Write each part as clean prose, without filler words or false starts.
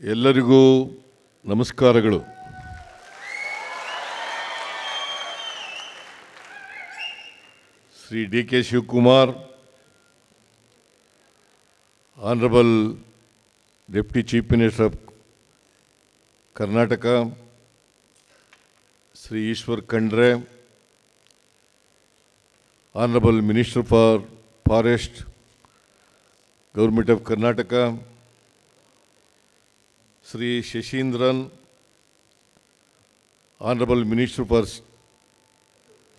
ಎಲ್ಲರಿಗೂ ನಮಸ್ಕಾರಗಳು. Shri DK. Shivakumar, honourable deputy chief minister of Karnataka, Shri Eshwar Khandre, honourable minister for forest, government of Karnataka, Sri Shashindran, Honorable Minister for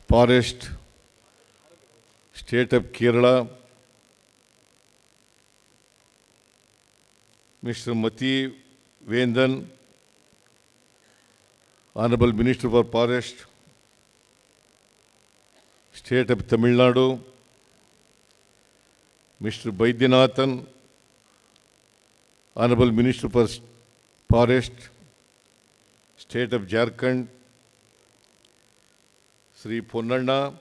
Forest, State of Kerala, Mr. Mati Vendan, Honorable Minister for Forest, State of Tamil Nadu, Mr. Vaidyanathan, Honorable Minister for Forest, State of Jharkhand, Sri Ponnanna,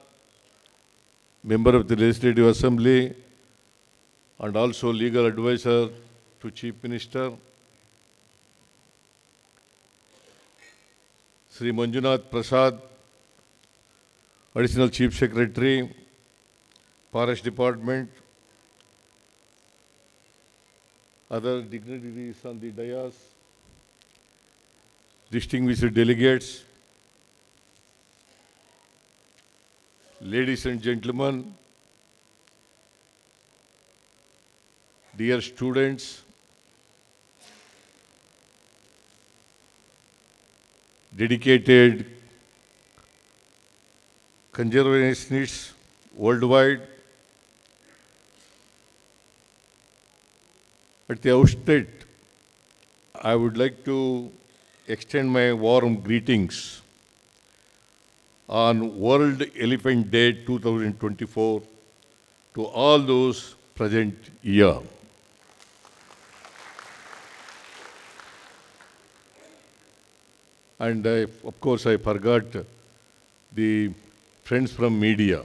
Member of the Legislative Assembly and also Legal Advisor to Chief Minister, Sri Manjunath Prasad, Additional Chief Secretary, Forest Department, other dignitaries on the dais, distinguished delegates, ladies and gentlemen, dear students, dedicated conservationists worldwide, at the outset, I would like to extend my warm greetings on World Elephant Day 2024 to all those present here. And of course, I forgot the friends from media.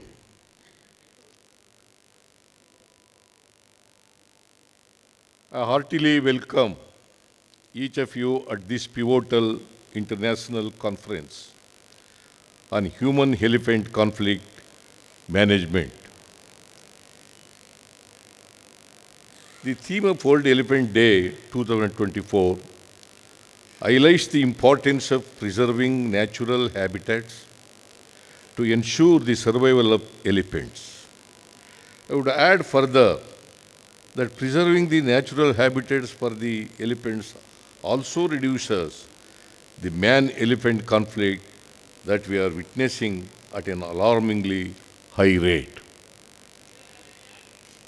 I heartily welcome each of you at this pivotal international conference on human-elephant conflict management. The theme of World Elephant Day 2024 highlights the importance of preserving natural habitats to ensure the survival of elephants. I would add further that preserving the natural habitats for the elephants also reduces the man-elephant conflict that we are witnessing at an alarmingly high rate.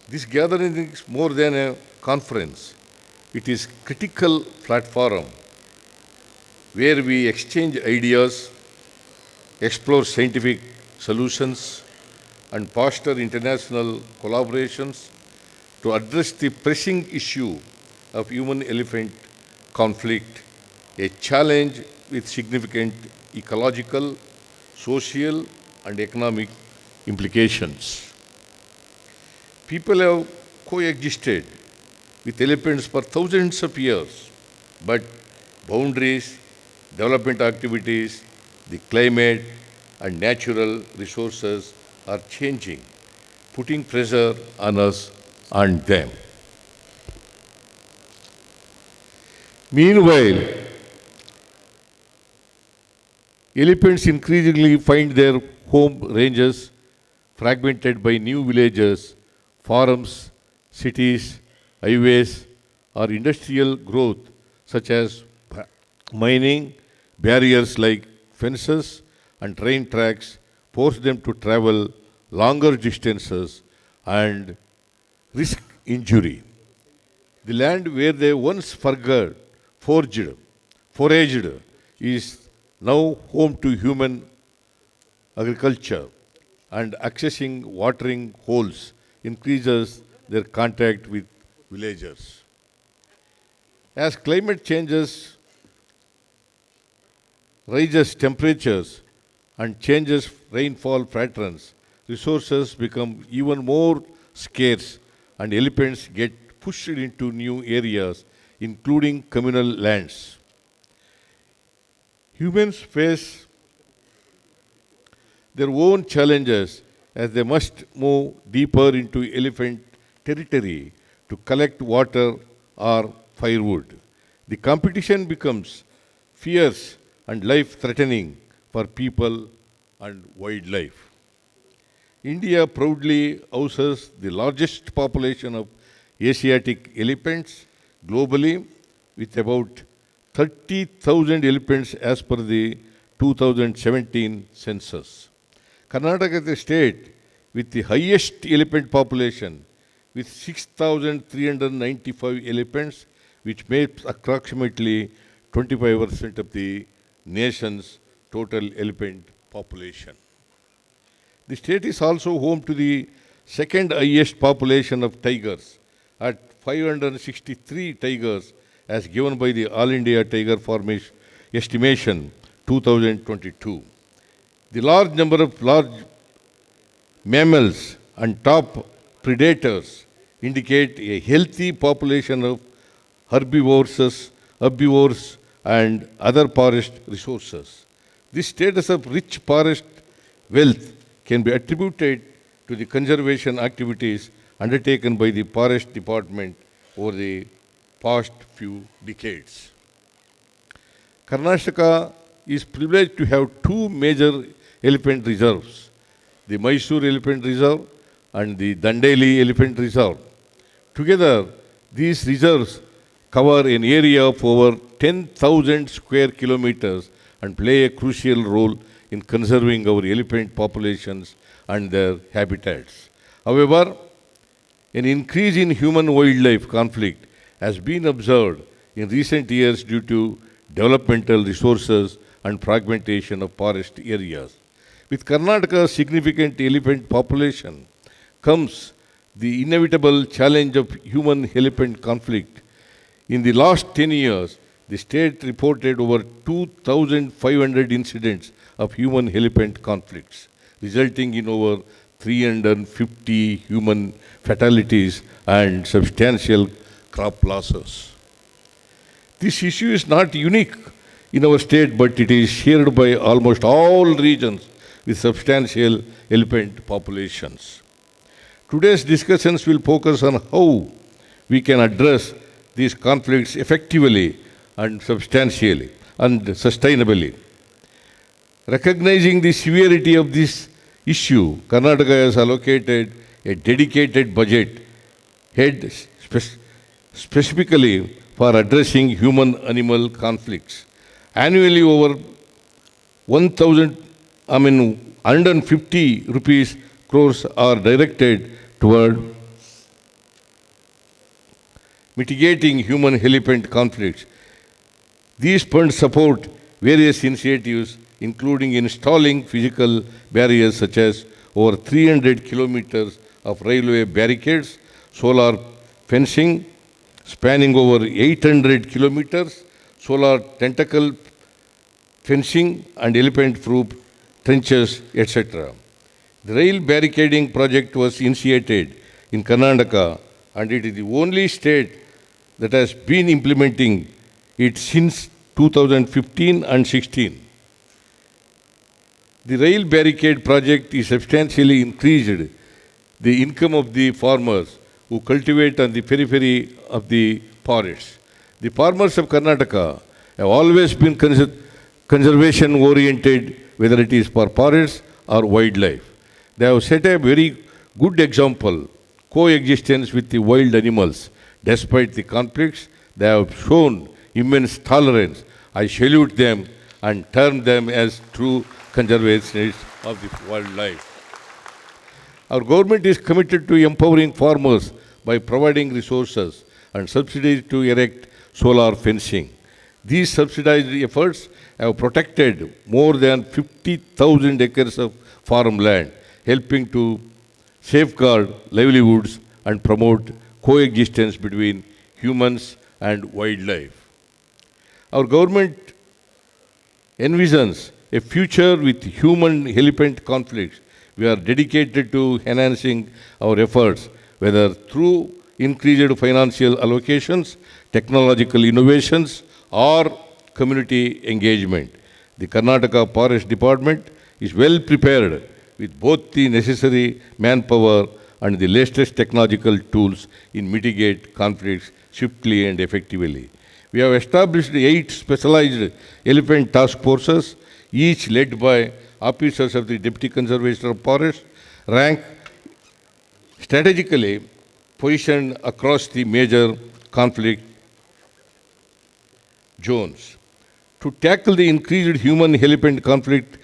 This gathering is more than a conference. It is a critical platform where we exchange ideas, explore scientific solutions, and foster international collaborations to address the pressing issue of human-elephant conflict, a challenge with significant ecological, social, and economic implications. People have coexisted with elephants for thousands of years, but boundaries, development activities, the climate, and natural resources are changing, putting pressure on us and them. Meanwhile, elephants increasingly find their home ranges fragmented by new villages, farms, cities, highways, or industrial growth such as mining. Barriers like fences and train tracks force them to travel longer distances and risk injury. The land where they once foraged is now home to human agriculture, and accessing watering holes increases their contact with villagers. As climate changes, rises temperatures, and changes rainfall patterns, resources become even more scarce and elephants get pushed into new areas including communal lands. Humans face their own challenges as they must move deeper into elephant territory to collect water or firewood. The competition becomes fierce and life threatening for people and wildlife. India proudly houses the largest population of Asiatic elephants globally, with about 30,000 elephants as per the 2017 census. Karnataka is the state with the highest elephant population, with 6,395 elephants, which makes approximately 25% of the nation's total elephant population. The state is also home to the second highest population of tigers at 563 tigers as given by the All India Tiger Formation Estimation 2022. The large number of large mammals and top predators indicate a healthy population of herbivores, and other forest resources. This status of rich forest wealth can be attributed to the conservation activities undertaken by the Forest Department over the past few decades. Karnataka is privileged to have two major elephant reserves, the Mysore Elephant Reserve and the Dandeli Elephant Reserve. Together, these reserves cover an area of over 10,000 square kilometers and play a crucial role in conserving our elephant populations and their habitats. However, an increase in human-wildlife conflict has been observed in recent years due to developmental resources and fragmentation of forest areas. With Karnataka's significant elephant population comes the inevitable challenge of human-elephant conflict. In the last 10 years, the state reported over 2,500 incidents of human-elephant conflicts, resulting in over 350 human fatalities and substantial crop losses. This issue is not unique in our state, but it is shared by almost all regions with substantial elephant populations. Today's discussions will focus on how we can address these conflicts effectively and substantially and sustainably. Recognizing the severity of this issue, Karnataka has allocated a dedicated budget head specifically for addressing human-animal conflicts. Annually, over 150 rupees crores are directed toward mitigating human-elephant conflicts. These funds support various initiatives, including installing physical barriers such as over 300 kilometers of railway barricades, solar fencing spanning over 800 kilometers, solar tentacle fencing, and elephant-proof trenches, etc. The rail barricading project was initiated in Karnataka, and it is the only state that has been implementing it since 2015 and 16. The rail barricade project is substantially increased the income of the farmers who cultivate on the periphery of the forests. The farmers of Karnataka have always been conservation oriented, whether it is for forests or wildlife. They have set a very good example, coexistence with the wild animals. Despite the conflicts, they have shown immense tolerance. I salute them and term them as true conservationists of the wildlife. Our government is committed to empowering farmers by providing resources and subsidies to erect solar fencing. These subsidized efforts have protected more than 50,000 acres of farmland, helping to safeguard livelihoods and promote coexistence between humans and wildlife. Our government envisions a future with human-elephant conflicts. We are dedicated to enhancing our efforts, whether through increased financial allocations, technological innovations, or community engagement. The Karnataka Forest Department is well prepared with both the necessary manpower and the latest technological tools in mitigate conflicts swiftly and effectively. We have established 8 specialized elephant task forces, each led by officers of the Deputy Conservator of Forest, rank strategically positioned across the major conflict zones. To tackle the increased human-elephant conflict,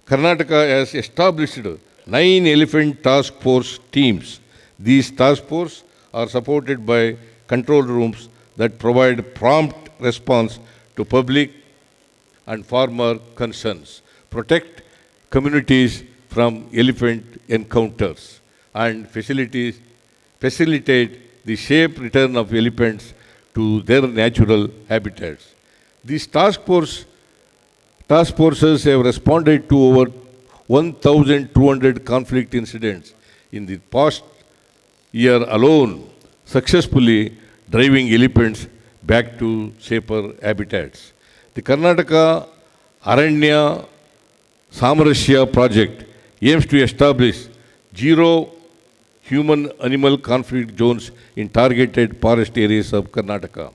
Karnataka has established 9 elephant task force teams. These task forces are supported by control rooms that provide prompt response to public and farmer concerns, protect communities from elephant encounters, and facilitate the safe return of elephants to their natural habitats. These task forces have responded to over 1,200 conflict incidents in the past year alone, successfully driving elephants back to safer habitats. The Karnataka Aranya Samarasya project aims to establish zero human-animal conflict zones in targeted forest areas of Karnataka.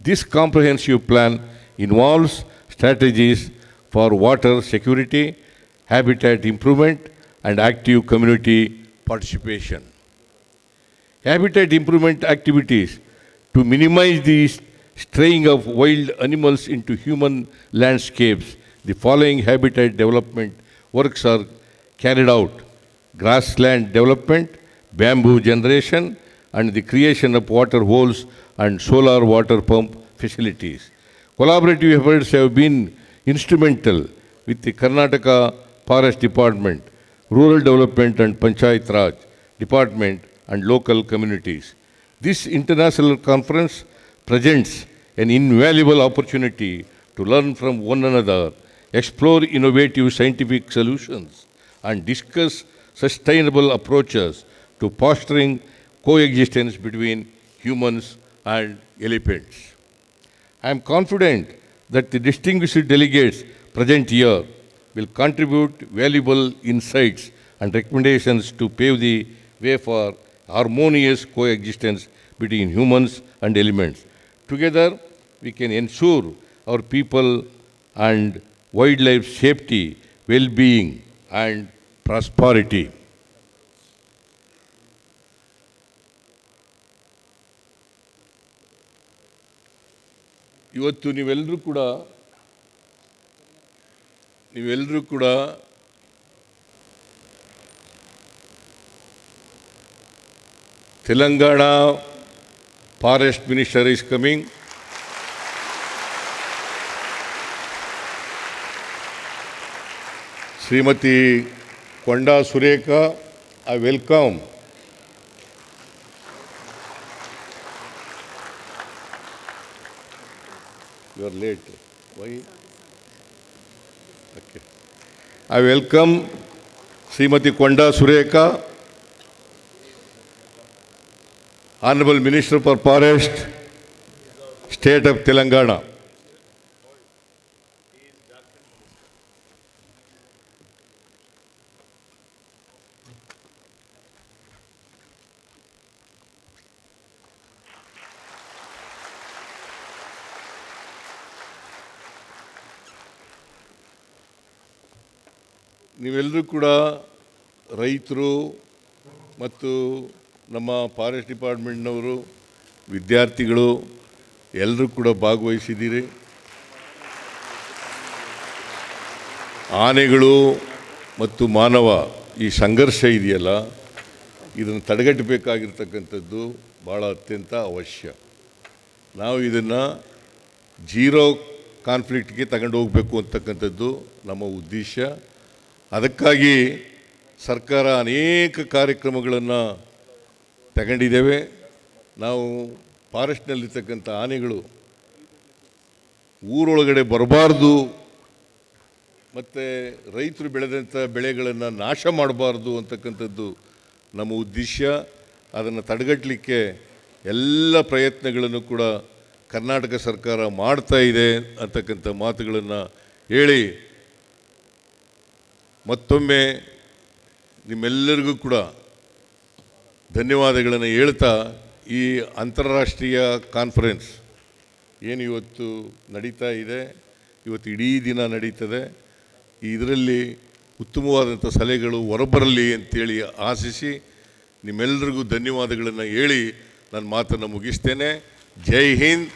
This comprehensive plan involves strategies for water security, habitat improvement, and active community participation. Habitat improvement activities to minimize the straying of wild animals into human landscapes. The following habitat development works are carried out: grassland development, bamboo generation, and the creation of water holes and solar water pump facilities. Collaborative efforts have been instrumental with the Karnataka Forest Department, Rural Development and Panchayat Raj Department, and local communities. This international conference presents an invaluable opportunity to learn from one another, explore innovative scientific solutions, and discuss sustainable approaches to fostering coexistence between humans and elephants. I am confident that the distinguished delegates present here will contribute valuable insights and recommendations to pave the way for harmonious coexistence between humans and elements. Together, we can ensure our people and wildlife safety, well-being, and prosperity. ಇವತ್ತು ನೀವೆಲ್ಲರೂ ಕೂಡ Telangana Forest Minister is coming. Srimati Konda Sureka, I welcome. You are late. Why? Okay. I welcome Srimati Konda Sureka, Honorable Minister for Forest, State of Telangana. ನೀವೆಲ್ಲರೂ ಕೂಡ ರೈತರು ಮತ್ತು ನಮ್ಮ forest ಡಿಪಾರ್ಟ್ಮೆಂಟ್ನವರು, ವಿದ್ಯಾರ್ಥಿಗಳು ಎಲ್ಲರೂ ಕೂಡ ಭಾಗವಹಿಸಿದ್ದೀರಿ. ಆನೆಗಳು ಮತ್ತು ಮಾನವ ಈ ಸಂಘರ್ಷ ಇದೆಯಲ್ಲ, ಇದನ್ನು ತಡೆಗಟ್ಟಬೇಕಾಗಿರ್ತಕ್ಕಂಥದ್ದು ಭಾಳ ಅತ್ಯಂತ ಅವಶ್ಯ. ನಾವು ಇದನ್ನು ಜೀರೋ ಕಾನ್ಫ್ಲಿಕ್ಟ್ಗೆ ತಗೊಂಡು ಹೋಗಬೇಕು ಅಂತಕ್ಕಂಥದ್ದು ನಮ್ಮ ಉದ್ದೇಶ. ಅದಕ್ಕಾಗಿ ಸರ್ಕಾರ ಅನೇಕ ಕಾರ್ಯಕ್ರಮಗಳನ್ನು ತಗೊಂಡಿದ್ದೇವೆ. ನಾವು ಫಾರೆಸ್ಟ್ನಲ್ಲಿರ್ತಕ್ಕಂಥ ಆನೆಗಳು ಊರೊಳಗಡೆ ಬರಬಾರ್ದು ಮತ್ತು ರೈತರು ಬೆಳೆದಂಥ ಬೆಳೆಗಳನ್ನು ನಾಶ ಮಾಡಬಾರ್ದು ಅಂತಕ್ಕಂಥದ್ದು ನಮ್ಮ ಉದ್ದೇಶ. ಅದನ್ನು ತಡೆಗಟ್ಟಲಿಕ್ಕೆ ಎಲ್ಲ ಪ್ರಯತ್ನಗಳನ್ನು ಕೂಡ ಕರ್ನಾಟಕ ಸರ್ಕಾರ ಮಾಡ್ತಾ ಇದೆ ಅಂತಕ್ಕಂಥ ಮಾತುಗಳನ್ನು ಹೇಳಿ ಮತ್ತೊಮ್ಮೆ ನಿಮ್ಮೆಲ್ಲರಿಗೂ ಕೂಡ ಧನ್ಯವಾದಗಳನ್ನು ಹೇಳ್ತಾ ಈ ಅಂತಾರಾಷ್ಟ್ರೀಯ ಕಾನ್ಫರೆನ್ಸ್ ಏನು ಇವತ್ತು ನಡೀತಾ ಇದೆ, ಇವತ್ತು ಇಡೀ ದಿನ ನಡೀತದೆ, ಇದರಲ್ಲಿ ಉತ್ತಮವಾದಂಥ ಸಲಹೆಗಳು ಹೊರಬರಲಿ ಅಂತೇಳಿ ಆಶಿಸಿ ನಿಮ್ಮೆಲ್ಲರಿಗೂ ಧನ್ಯವಾದಗಳನ್ನು ಹೇಳಿ ನನ್ನ ಮಾತನ್ನು ಮುಗಿಸ್ತೇನೆ. ಜೈ ಹಿಂದ್.